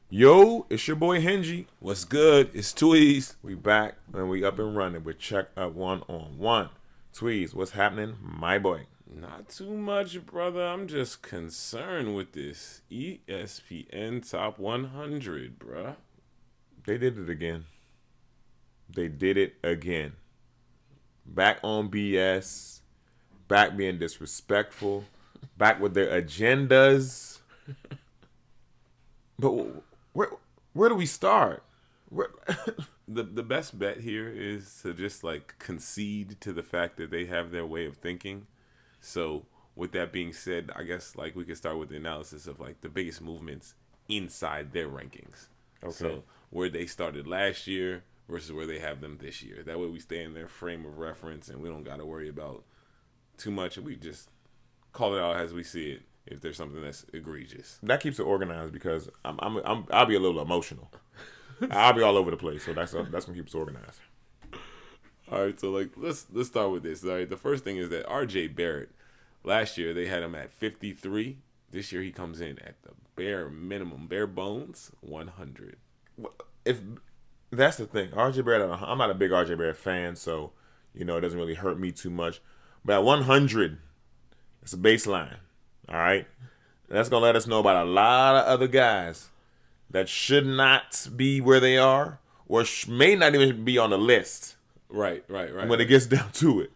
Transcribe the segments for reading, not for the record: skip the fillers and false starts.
Yo, it's your boy Hendje. What's good? It's Tweeze. We back and we up and running with Check Up 1-on-1. Tweeze, what's happening, my boy? Not too much, brother. I'm just concerned with this ESPN Top 100, bruh. They did it again. They did it again. Back on BS. Back being disrespectful. Back with their agendas. But where do we start? The best bet here is to just like concede to the fact that they have their way of thinking. So with that being said, I guess like we could start with the analysis of like the biggest movements inside their rankings. Okay. So where they started last year versus where they have them this year. That way we stay in their frame of reference and we don't got to worry about too much, and we just call it out as we see it if there's something that's egregious. That keeps it organized because I'll be a little emotional. I'll be all over the place, so that's gonna keep us organized. All right, so like let's start with this. All right, the first thing is that R.J. Barrett, last year they had him at 53. This year he comes in at the bare minimum, bare bones, 100. If that's the thing, R.J. Barrett, I'm not a big R.J. Barrett fan, so it doesn't really hurt me too much. But at 100, it's a baseline. All right, that's gonna let us know about a lot of other guys that should not be where they are, or may not even be on the list. Right. When it gets down to it,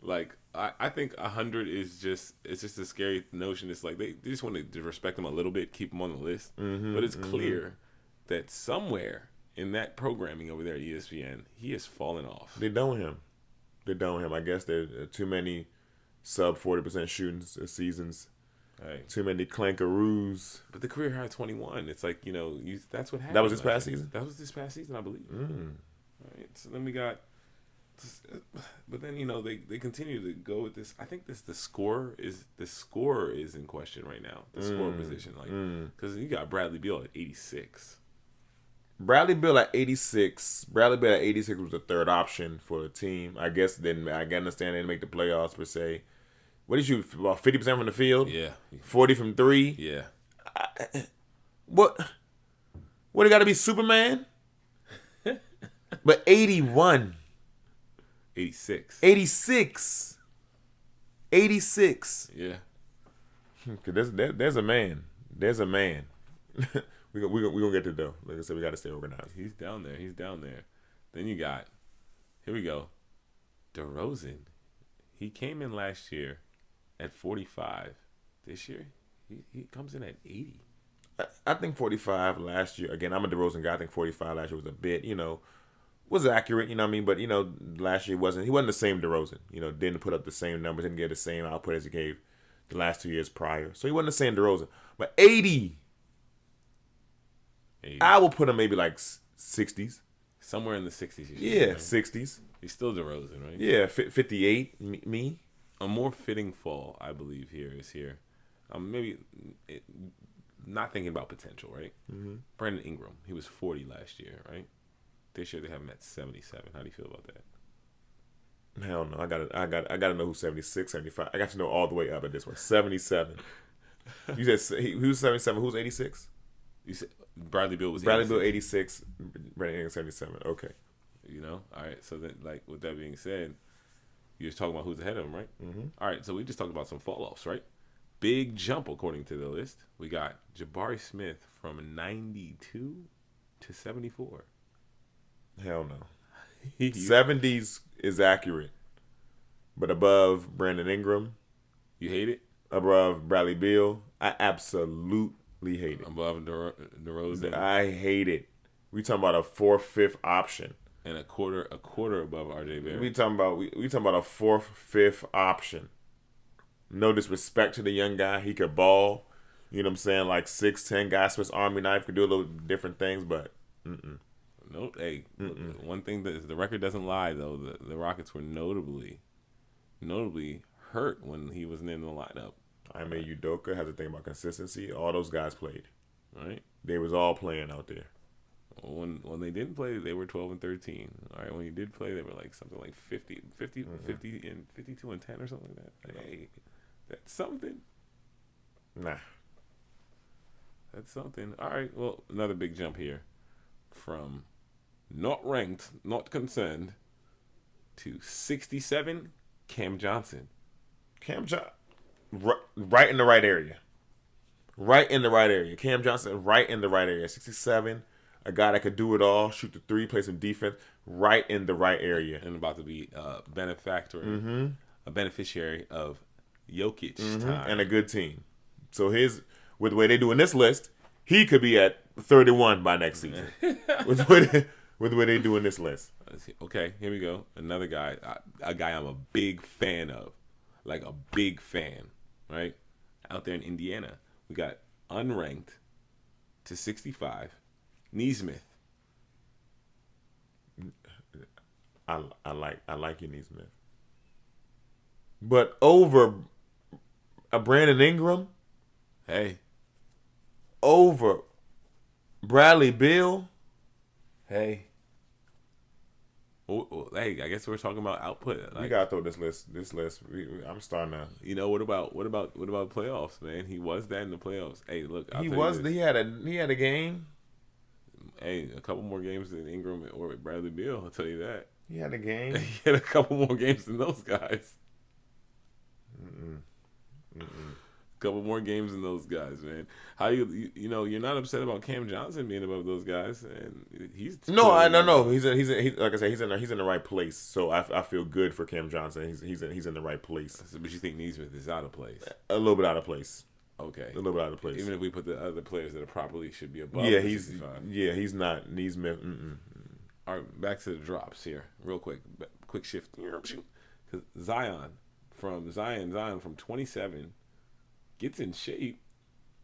like I think 100 is just a scary notion. It's like they just want to respect him a little bit, keep him on the list. But it's clear that somewhere in that programming over there at ESPN, he has fallen off. They're done with him. I guess there are too many sub 40% shooting seasons. Hey. Too many clankaroos. But the career high 21. It's like, that's what happened. That was this past season? That was this past season, I believe. All right. So then we got, but then, they continue to go with this. I think the score is in question right now. The score position. Because you got Bradley Beal at 86. Bradley Beal at 86. Bradley Beal at 86 was the third option for the team. I guess I understand they didn't make the playoffs per se. What did you about 50% from the field? Yeah. 40 from three. Yeah. What it got to be Superman? But 81. 86. 86. 86. Yeah. There's a man. There's a man. we gonna get to though. Like I said, we got to stay organized. He's down there. Then you got, here we go, DeRozan. He came in last year at 45. This year, he comes in at 80. I think 45 last year. Again, I'm a DeRozan guy. I think 45 last year was a bit, was accurate. You know what I mean? But last year he wasn't the same DeRozan. Didn't put up the same numbers, didn't get the same output as he gave the last 2 years prior. So he wasn't the same DeRozan. But 80. I will put him maybe like 60s. Somewhere in the 60s. Yeah, right? 60s. He's still DeRozan, right? Yeah, 58. Me. A more fitting fall, I believe, is here. Not thinking about potential, right? Brandon Ingram, he was 40 last year, right? This year they have him at 77. How do you feel about that? Hell no. I gotta know who's 76, 75. I got to know all the way up at this one. 77. You said he was 77. Who's 86? You said Bradley Beal was 86. Brandon Ingram 77. Okay. All right. So then, like with that being said, you're just talking about who's ahead of him, right? All right. So we just talked about some fall offs, right? Big jump according to the list. We got Jabari Smith from 92 to 74. Hell no. 70s is accurate, but above Brandon Ingram, you hate it. Above Bradley Beal, I absolutely hate it. Above DeRozan, I hate it. We talking about a 4th, 5th option, and a quarter above R.J. Barrett. We talking about a 4th, 5th option. No disrespect to the young guy, he could ball. You know what I'm saying? Like 6'10" guy, Swiss Army knife, could do a little different things, but. No, hey, one thing that the record doesn't lie though. The Rockets were notably hurt when he wasn't in the lineup. Ime Udoka has a thing about consistency. All those guys played. Right. They was all playing out there. When they didn't play, they were 12 and 13. All right. When you did play, they were like something like 50 and 52 and 10 or something like that. Hey, that's something. Nah. That's something. All right. Well, another big jump here from not ranked, not concerned to 67. Cam Johnson. Right in the right area. Right in the right area. Cam Johnson, right in the right area. 67. A guy that could do it all, shoot the three, play some defense, right in the right area. And about to be a a beneficiary of Jokic time. And a good team. So with the way they doing this list, he could be at 31 by next season. with the way they doing this list. Okay, here we go. Another guy, a guy I'm a big fan of. Like a big fan, right? Out there in Indiana. We got unranked to 65. Neesmith. I like you, Neesmith. But over a Brandon Ingram, Hey. over Bradley Beal, Hey. Well, hey, I guess we're talking about output. Like, we gotta throw this list. I'm starting to. You know, what about playoffs, man? He was that in the playoffs. Hey, look, He had a game. Hey, a couple more games than Ingram or Bradley Beal. I'll tell you that. He had a game. He had a couple more games than those guys. Couple more games than those guys, man. How you know you're not upset about Cam Johnson being above those guys, and he's no. He's like I said, he's in the right place. So I feel good for Cam Johnson. He's in the right place. But you think Neesmith is out of place? A little bit out of place. Okay, a little bit out of place. Even if we put the other players that are probably should be above. Yeah, he's not Neesmith. All right, back to the drops here, real quick. Quick shift. Because Zion from 27 gets in shape,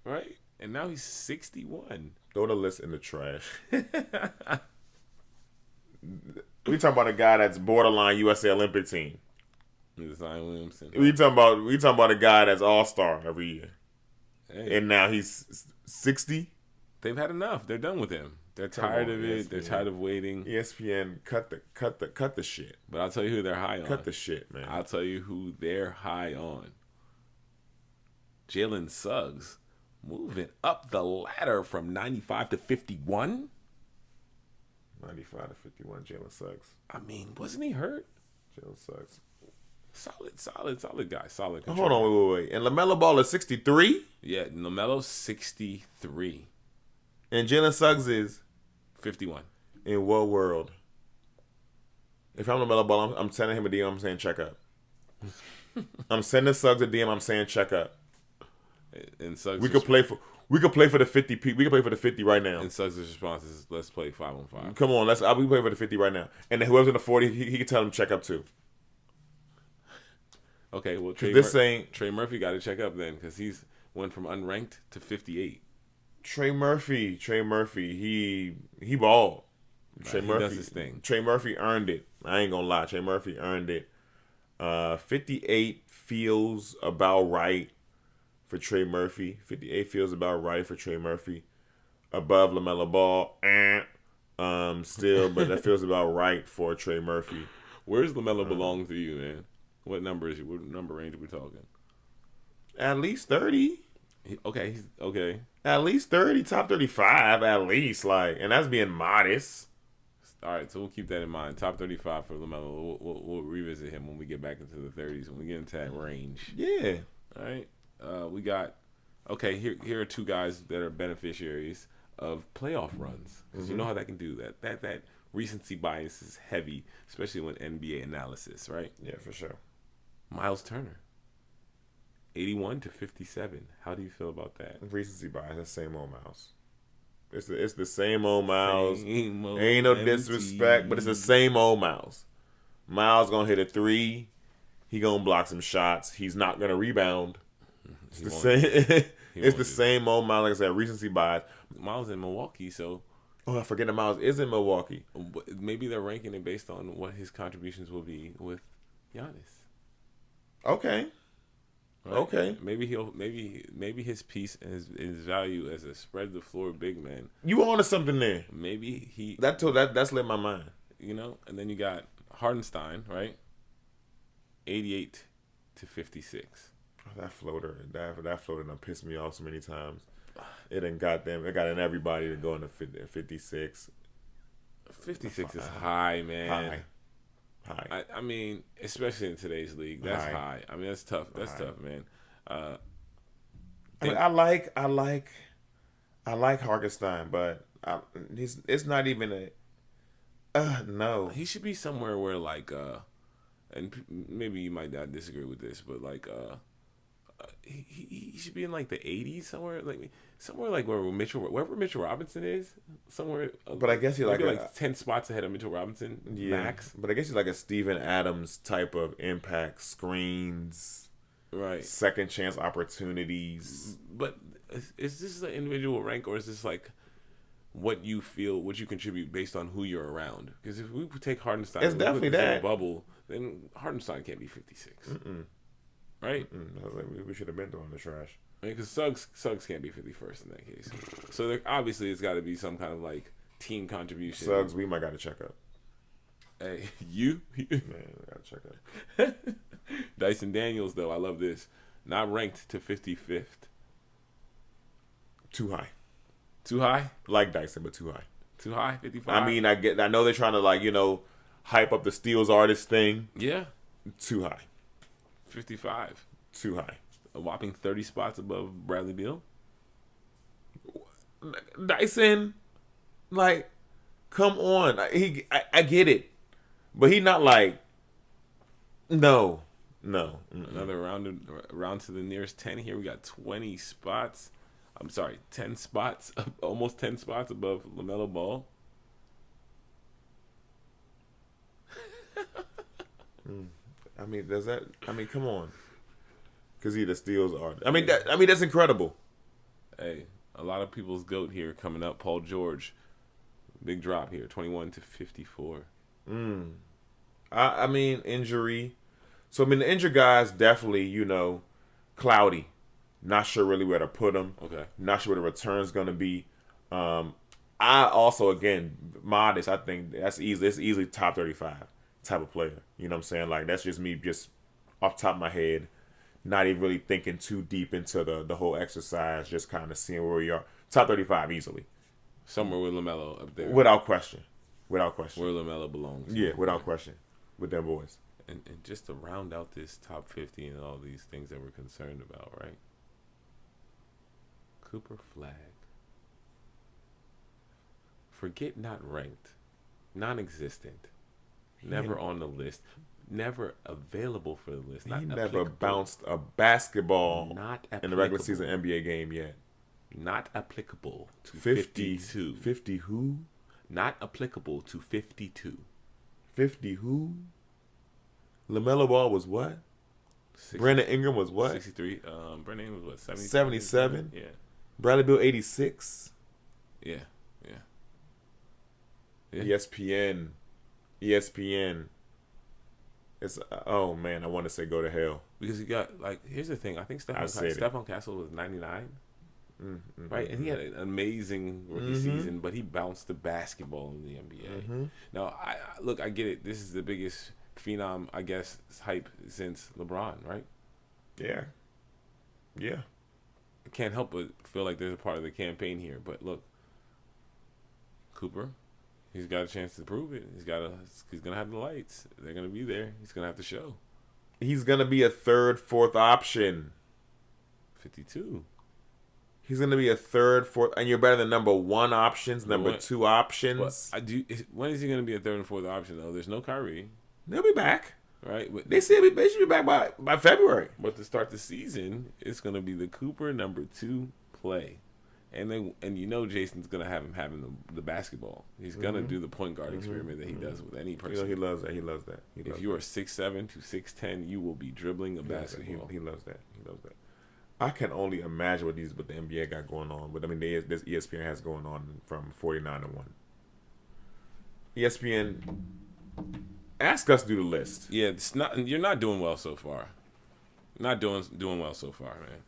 right? And now he's 61. Throw the list in the trash. We talking about a guy that's borderline USA Olympic team. Zion Williamson. We talking about a guy that's all-star every year. Hey. And now he's 60. They've had enough. They're done with him. They're tired of it. ESPN. They're tired of waiting. ESPN, cut the shit. But I'll tell you who they're high on. Cut the shit, man. I'll tell you who they're high on. Jalen Suggs moving up the ladder from 95 to 51. 95 to 51, Jalen Suggs. I mean, wasn't he hurt? Jalen Suggs. Solid guy. Solid control. Hold on, wait. And LaMelo Ball is 63? Yeah, LaMelo's 63. And Jalen Suggs is 51. In what world? If I'm LaMelo Ball, I'm sending him a DM. I'm saying check up. I'm sending Suggs a DM. I'm saying check up. And Suggs, we could play for the 50. We could play for the 50 right now. And Suggs' response is, "Let's play 5-on-5." Come on, we play for the 50 right now. And then whoever's in the 40, he can tell him check up too. Okay, well, Trey Murphy got to check up then because he's went from unranked to 58. Trey Murphy, he balled. Trey Murphy does his thing. Trey Murphy earned it. I ain't gonna lie. Trey Murphy earned it. 58 feels about right for Trey Murphy. 58 feels about right for Trey Murphy. Above LaMelo Ball, still, but that feels about right for Trey Murphy. Where's LaMelo belong to you, man? What number range are we talking? At least 30. Okay. At least 30, top 35, at least, and that's being modest. All right, so we'll keep that in mind. Top 35 for LaMelo. We'll revisit him when we get back into the 30s, when we get into that range. Yeah. All right. We got, here are two guys that are beneficiaries of playoff runs. Because you know how that can do that. That recency bias is heavy, especially when NBA analysis, right? Yeah, for sure. Miles Turner. 81 to 57. How do you feel about that? Recency bias, the same old Miles. It's the same old Miles. Ain't no disrespect, but it's the same old Miles. Miles gonna hit a 3. He gonna block some shots. He's not gonna rebound. It's the same. It's the same old Miles. Like I said, recency bias. Miles in Milwaukee, so. Oh, I forget that Miles is in Milwaukee. Maybe they're ranking it based on what his contributions will be with Giannis. Okay. Right? Okay. Maybe his piece and his value as a spread the floor big man. You on to something there. Maybe that's lit my mind. You know, and then you got Hardenstein, right? 88 to 56. that floater done pissed me off so many times. It done got them. It got in everybody to go into 56. 56 is high, man. High. I mean, especially in today's league, that's high. I mean, that's tough. That's tough, man. I mean, I like Harkenstein, but it's not even a no. He should be somewhere where like and maybe you might not disagree with this, but like he should be in like the 80s somewhere like wherever Mitchell Robinson is somewhere. But I guess he's like 10 spots ahead of Mitchell Robinson max. But I guess he's like a Steven Adams type of impact, screens, right? Second chance opportunities. But is this an individual rank, or is this like what you feel, what you contribute based on who you're around? Because if we take Hardenstein, it's definitely that bubble, then Hardenstein can't be 56. Right? We should have been throwing the trash. I mean, because Suggs can't be 51st in that case. So there, obviously it's got to be some kind of like team contribution. Suggs, we might got to check up. Hey, you? Man, we got to check up. Dyson Daniels, though, I love this. Not ranked to 55th. Too high. Too high? Like Dyson, but too high. Too high? 55? I mean, I know they're trying to like, hype up the Steals artist thing. Yeah. Too high. 55. Too high. A whopping 30 spots above Bradley Beal. Dyson, like, come on. I get it. But he not like, no. Another round to the nearest 10 here. We got 20 spots. I'm sorry, 10 spots, almost 10 spots above LaMelo Ball. I mean, come on. Because he the Steals artist. I mean, that's incredible. Hey, a lot of people's GOAT here coming up. Paul George, big drop here, 21 to 54. I mean, injury. So, I mean, the injured guys definitely, cloudy. Not sure really where to put him. Okay. Not sure what the return's going to be. I also, again, modest. I think it's easily top 35 type of player. You know what I'm saying? Like, that's just me just off the top of my head. Not even really thinking too deep into the whole exercise. Just kind of seeing where we are. Top 35 easily. Somewhere with LaMelo up there. Without question. Where LaMelo belongs. Yeah, without question. With them boys. And just to round out this top 50 and all these things that we're concerned about, right? Cooper Flag. Forget not ranked. Non-existent. Never on the list. Never available for the list. He never bounced a basketball in the regular season NBA game yet. Not applicable to 52. 50 who? Not applicable to 52. 50 who? LaMelo Ball was what? Brandon Ingram was what? 63. Brandon Ingram was what? 77? Yeah. Bradley Beal 86. Yeah. ESPN. It's oh man, I want to say go to hell because you got here's the thing. I think Stephon Castle was 99, right? And he had an amazing rookie season, but he bounced the basketball in the NBA. Now, I get it. This is the biggest phenom, I guess, hype since LeBron, right? Yeah. I can't help but feel like there's a part of the campaign here. But look, Cooper. He's got a chance to prove it. He's gonna have the lights. They're gonna be there. He's gonna have to show. He's gonna be a third, fourth option. 52. He's gonna be a third, fourth, and you're better than number one options, number two options. When is he gonna be a third and fourth option though? There's no Kyrie. They'll be back. Right? But they should be back by February. But to start the season, it's gonna be the Cooper number 2 play. And Jason's gonna have him having the basketball. He's gonna do the point guard experiment that he does with any person. He loves that. If you are 6'7" to 6'10", you will be dribbling a basketball. He loves that. I can only imagine what the NBA got going on. But I mean, this ESPN has going on from 49 to 1. ESPN, ask us to do the list. Yeah, you're not doing well so far. Not doing well so far, man.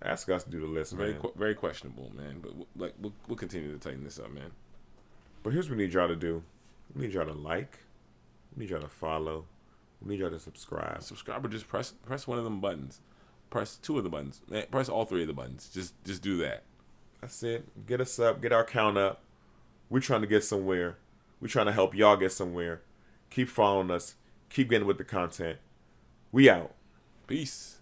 Ask us to do the list, man. Very questionable, man. But we'll continue to tighten this up, man. But here's what we need y'all to do. We need y'all to like. We need y'all to follow. We need y'all to subscribe. Subscribe or just press one of them buttons. Press 2 of the buttons. Press all 3 of the buttons. Just do that. That's it. Get us up. Get our count up. We're trying to get somewhere. We're trying to help y'all get somewhere. Keep following us. Keep getting with the content. We out. Peace.